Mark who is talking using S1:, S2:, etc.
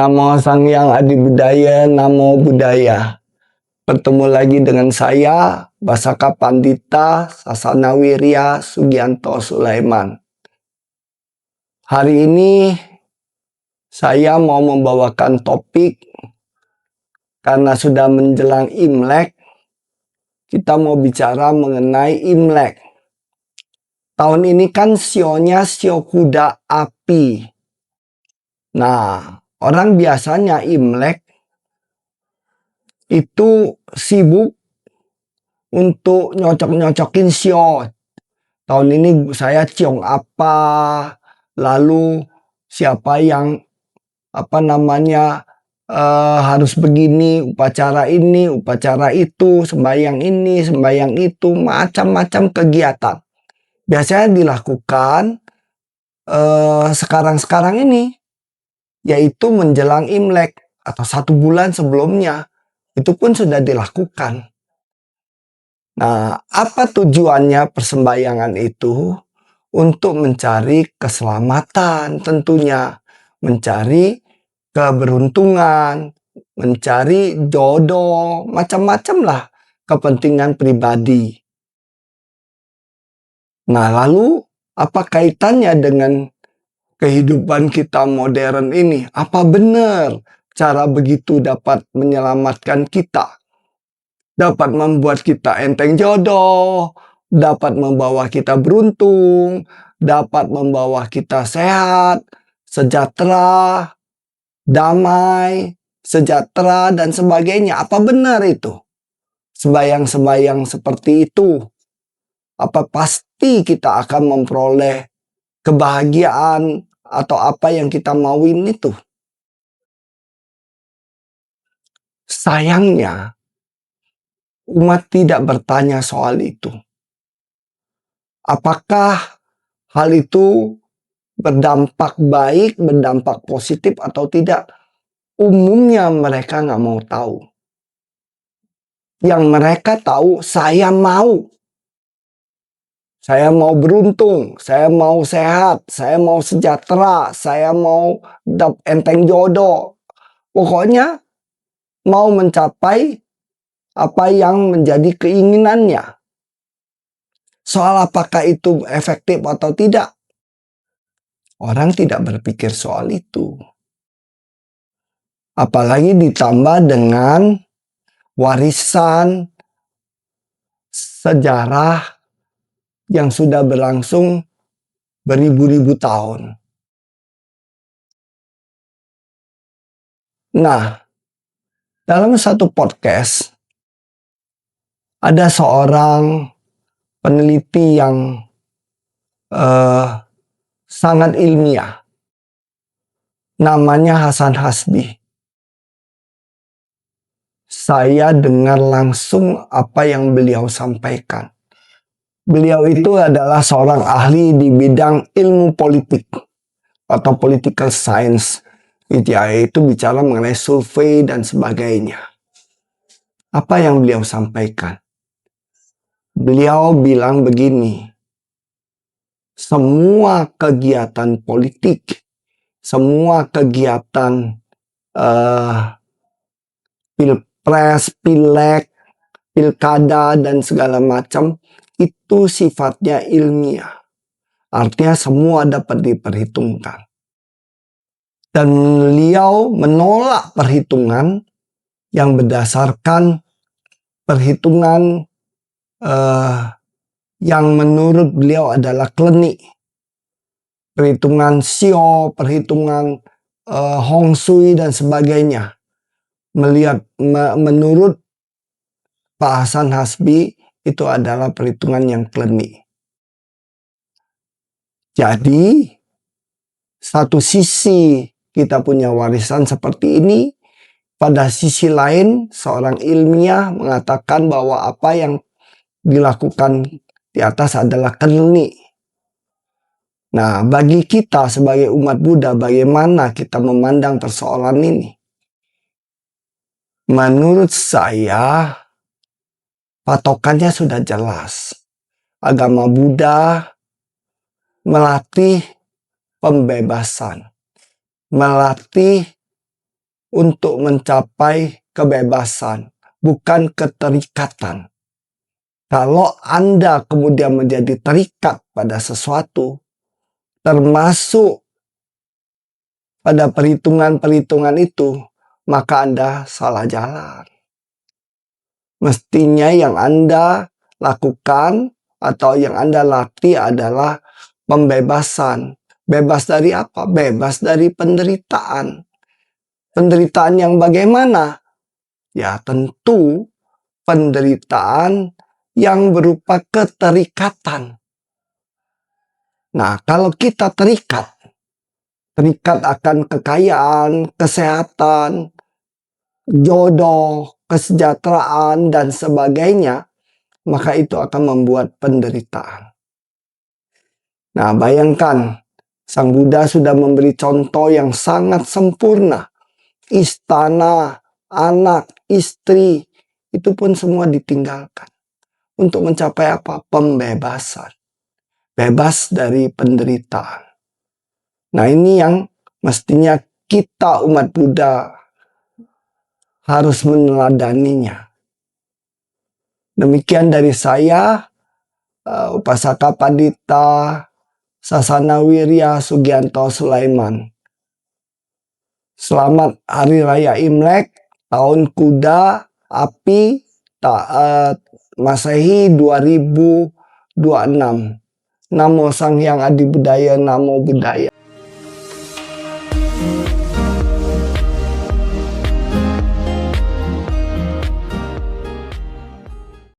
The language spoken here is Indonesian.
S1: Namo Sang Hyang Adi Budaya, Namo Buddhaya. Bertemu lagi dengan saya, Basaka Pandita Sasana Wirya Sugianto Sulaiman. Hari ini saya mau membawakan topik karena sudah menjelang Imlek. Kita mau bicara mengenai Imlek. Tahun ini kan sionya sio kuda api. Nah, orang biasanya Imlek itu sibuk untuk nyocok-nyocokin sio. Tahun ini saya ciong apa, lalu siapa yang harus begini, upacara ini, upacara itu, sembahyang ini, sembahyang itu, macam-macam kegiatan. Biasanya dilakukan sekarang-sekarang ini, yaitu menjelang Imlek atau 1 bulan sebelumnya. Itu pun sudah dilakukan. Nah, apa tujuannya persembahyangan itu? Untuk mencari keselamatan tentunya, mencari keberuntungan, mencari jodoh, macam-macam lah kepentingan pribadi. Nah, lalu apa kaitannya dengan kehidupan kita modern ini? Apa benar cara begitu dapat menyelamatkan kita? Dapat membuat kita enteng jodoh, dapat membawa kita beruntung, dapat membawa kita sehat, sejahtera, damai, sejahtera, dan sebagainya. Apa benar itu? Sembayang-sembayang seperti itu. Apa pasti kita akan memperoleh kebahagiaan atau apa yang kita mauin itu? Sayangnya, umat tidak bertanya soal itu. Apakah hal itu berdampak baik, berdampak positif atau tidak? Umumnya mereka nggak mau tahu. Yang mereka tahu, saya mau. Saya mau beruntung, saya mau sehat, saya mau sejahtera, saya mau enteng jodoh. Pokoknya mau mencapai apa yang menjadi keinginannya. Soal apakah itu efektif atau tidak, orang tidak berpikir soal itu. Apalagi ditambah dengan warisan sejarah yang sudah berlangsung beribu-ribu tahun. Nah, dalam satu podcast, ada seorang peneliti yang sangat ilmiah. Namanya Hasan Hasbi. Saya dengar langsung apa yang beliau sampaikan. Beliau itu adalah seorang ahli di bidang ilmu politik atau political science. Itu bicara mengenai survei dan sebagainya. Apa yang beliau sampaikan? Beliau bilang begini, semua kegiatan politik, semua kegiatan pilpres, pileg, pilkada, dan segala macam itu sifatnya ilmiah. Artinya semua dapat diperhitungkan. Dan beliau menolak perhitungan yang berdasarkan perhitungan yang menurut beliau adalah klinik. Perhitungan sio, perhitungan Hong Shui, dan sebagainya. Menurut Pak Hasan Hasbi, itu adalah perhitungan yang klinik. Jadi, satu sisi kita punya warisan seperti ini, pada sisi lain seorang ilmiah mengatakan bahwa apa yang dilakukan di atas adalah klinik. Nah, bagi kita sebagai umat Buddha, bagaimana kita memandang persoalan ini? Menurut saya, patokannya sudah jelas. Agama Buddha melatih pembebasan, melatih untuk mencapai kebebasan, bukan keterikatan. Kalau Anda kemudian menjadi terikat pada sesuatu, termasuk pada perhitungan-perhitungan itu, maka Anda salah jalan. Mestinya yang Anda lakukan atau yang Anda latih adalah pembebasan. Bebas dari apa? Bebas dari penderitaan. Penderitaan yang bagaimana? Ya tentu penderitaan yang berupa keterikatan. Nah, kalau kita terikat akan kekayaan, kesehatan, jodoh, kesejahteraan, dan sebagainya, maka itu akan membuat penderitaan. Nah, bayangkan, Sang Buddha sudah memberi contoh yang sangat sempurna. Istana, anak, istri, itu pun semua ditinggalkan. Untuk mencapai apa? Pembebasan. Bebas dari penderitaan. Nah, ini yang mestinya kita umat Buddha harus meneladaninya. Demikian dari saya, Upasaka Pandita Sasana Wirya Sugianto Sulaiman. Selamat Hari Raya Imlek, Tahun Kuda, Api, Masehi 2026. Namo Sang Hyang Adi Budaya, Namo Buddhaya.